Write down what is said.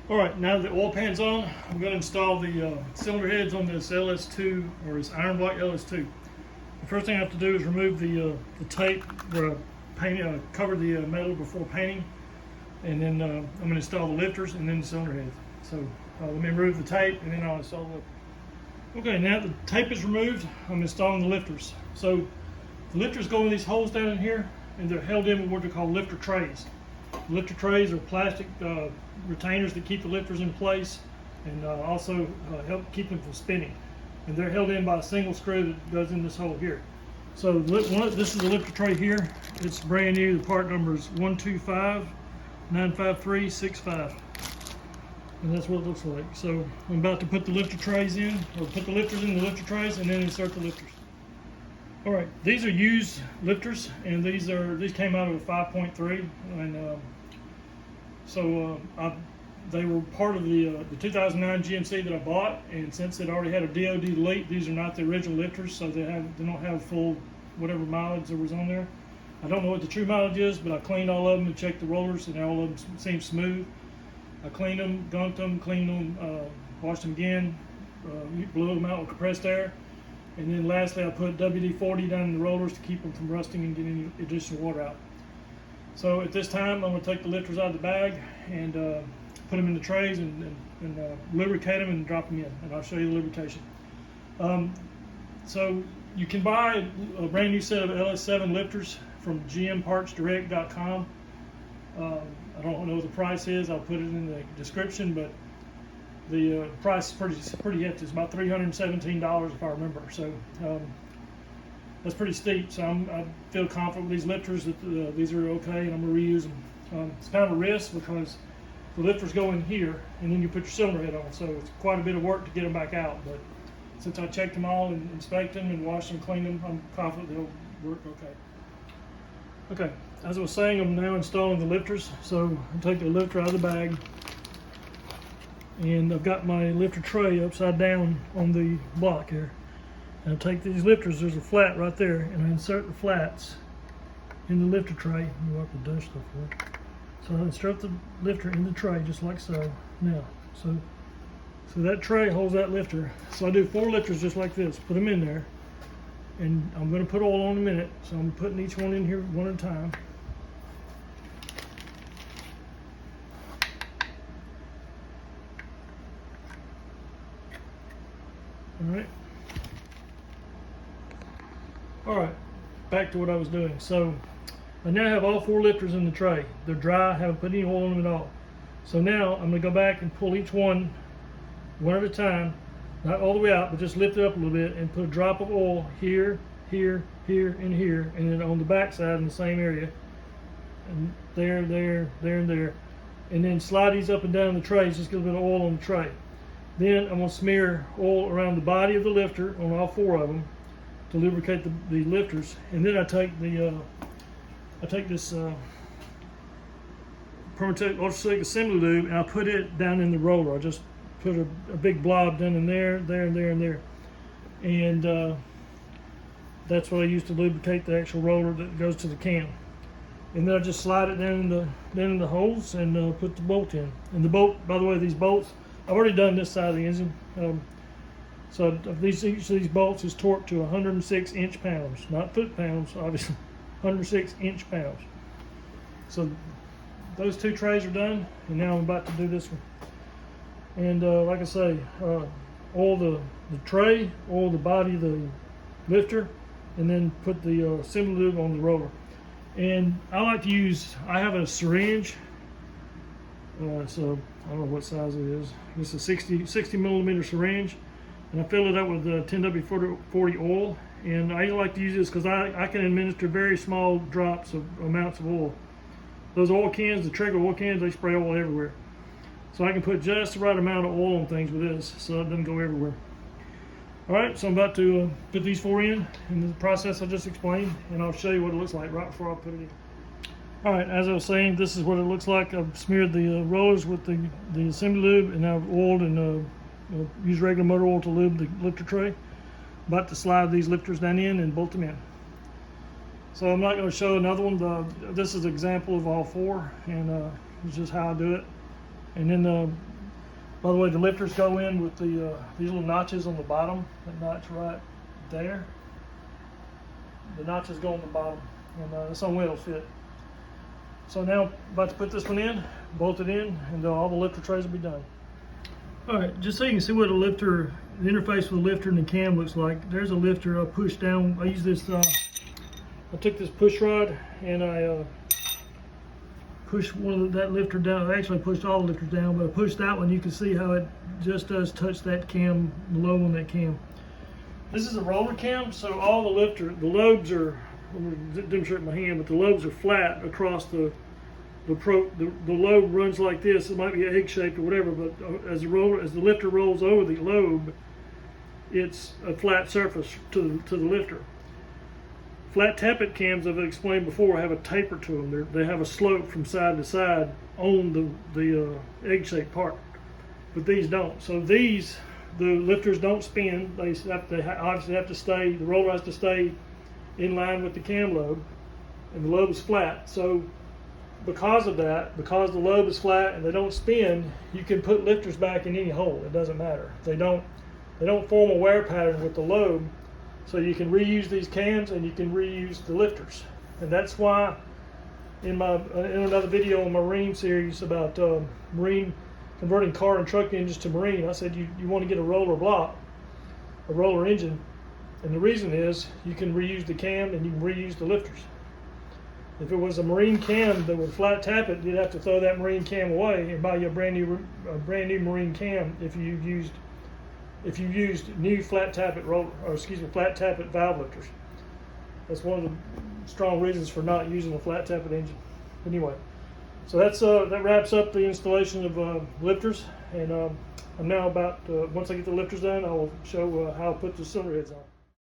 All right, now that the oil pan's on, I'm going to install the cylinder heads on this LS2 or this iron block LS2. The first thing I have to do is remove the tape where I covered the metal before painting, and then I'm going to install the lifters and then the cylinder heads. So let me remove the tape and then I'll install the. Okay, now the tape is removed, I'm installing the lifters. So the lifters go in these holes down in here, and they're held in with what they're called lifter trays. Lifter trays are plastic retainers that keep the lifters in place and also help keep them from spinning. And they're held in by a single screw that goes in this hole here. So this is a lifter tray here. It's brand new. The part number is 12595365. And that's what it looks like. So I'm about to put the lifter trays in, or put the lifters in the lifter trays and then insert the lifters. All right, these are used lifters, and these came out of a 5.3, and they were part of the 2009 GMC that I bought. And since it already had a DOD delete, these are not the original lifters, so they don't have full whatever mileage there was on there. I don't know what the true mileage is, but I cleaned all of them and checked the rollers, and all of them seem smooth. I cleaned them, gunked them, cleaned them, washed them again, blew them out with compressed air. And then lastly, I put WD-40 down in the rollers to keep them from rusting and getting any additional water out. So at this time, I'm going to take the lifters out of the bag and put them in the trays and lubricate them and drop them in. And I'll show you the lubrication. So you can buy a brand new set of LS7 lifters from gmpartsdirect.com. I don't know what the price is. I'll put it in the description, but the price is pretty hefty. It's about $317 if I remember. So that's pretty steep. So I feel confident with these lifters that these are okay, and I'm going to reuse them. It's kind of a risk because the lifters go in here, and then you put your cylinder head on. So it's quite a bit of work to get them back out. But since I checked them all and inspected them and washed them, cleaned them, I'm confident they'll work okay. Okay, as I was saying, I'm now installing the lifters. So I'll take the lifter out of the bag. And I've got my lifter tray upside down on the block here. And I take these lifters, there's a flat right there, and I insert the flats in the lifter tray. Let me wipe the dust off here. So I insert the lifter in the tray just like so. Now, so that tray holds that lifter. So I do 4 lifters just like this, put them in there. And I'm going to put oil on in a minute, so I'm putting each one in here one at a time. All right, back to what I was doing. So I now have all 4 lifters in the tray. They're dry, I haven't put any oil on them at all. So now I'm going to go back and pull each one at a time, not all the way out, but just lift it up a little bit and put a drop of oil here, here, here, and here, and then on the back side in the same area, and there, and there, and then slide these up and down the trays, just get a little bit of oil on the tray. Then I'm going to smear oil around the body of the lifter on all 4 of them to lubricate the lifters. And then I take this Permatex ultrasonic assembly lube and I put it down in the roller. I just put a big blob down in there, and there. And that's what I use to lubricate the actual roller that goes to the can. And then I just slide it down in the holes and put the bolt in. And the bolt, by the way, these bolts, I've already done this side of the engine. So each of these bolts is torqued to 106 inch-pounds, not foot-pounds, obviously, 106 inch-pounds. So those 2 trays are done, and now I'm about to do this one. And like I say, oil the tray, oil the body of the lifter, and then put the assembly lube on the roller. And I like to use, I have a syringe, so I don't know what size it is. It's a 60 millimeter syringe, and I fill it up with 10W40 oil. And I like to use this because I can administer very small drops of amounts of oil. Those oil cans, the Trigger oil cans, they spray oil everywhere. So I can put just the right amount of oil on things with this, so it doesn't go everywhere. All right, so I'm about to put these 4 in the process I just explained, and I'll show you what it looks like right before I put it in. All right, as I was saying, this is what it looks like. I've smeared the rollers with the assembly lube, and I've oiled and used regular motor oil to lube the lifter tray. About to slide these lifters down in and bolt them in. So I'm not going to show another one. This is an example of all 4, and it's just how I do it. And then By the way, the lifters go in with the these little notches on the bottom. That notch right there. The notches go on the bottom, and that's on where it'll fit. So now, about to put this one in, bolt it in, and all the lifter trays will be done. All right, just so you can see what the interface with the lifter and the cam looks like. There's a lifter I push down. I use this. I took this push rod and I pushed that lifter down. I actually pushed all the lifters down, but I pushed that one. You can see how it just does touch that cam, the lobe on that cam. This is a roller cam, so all the lobes are, I'm going to demonstrate my hand, but the lobes are flat across the lobe runs like this. It might be egg shaped or whatever, but as the lifter rolls over the lobe, it's a flat surface to the lifter. Flat tappet cams, I've explained before, have a taper to them. They have a slope from side to side on the egg shaped part, but these don't. So the lifters don't spin. They obviously have to stay, the roller has to stay in line with the cam lobe, and the lobe is flat. So because of that, because the lobe is flat and they don't spin, you can put lifters back in any hole. It doesn't matter. They don't form a wear pattern with the lobe, so you can reuse these cams and you can reuse the lifters. And that's why in another video on Marine series about marine converting car and truck engines to marine, I said you want to get a roller block, a roller engine, and the reason is you can reuse the cam and you can reuse the lifters. If it was a marine cam that would flat tap it, you'd have to throw that marine cam away and buy you a brand new marine cam if you used new flat tappet flat tappet valve lifters. That's one of the strong reasons for not using a flat tappet engine. Anyway, so that wraps up the installation of lifters, and I'm now about once I get the lifters done, I will show how I put the cylinder heads on.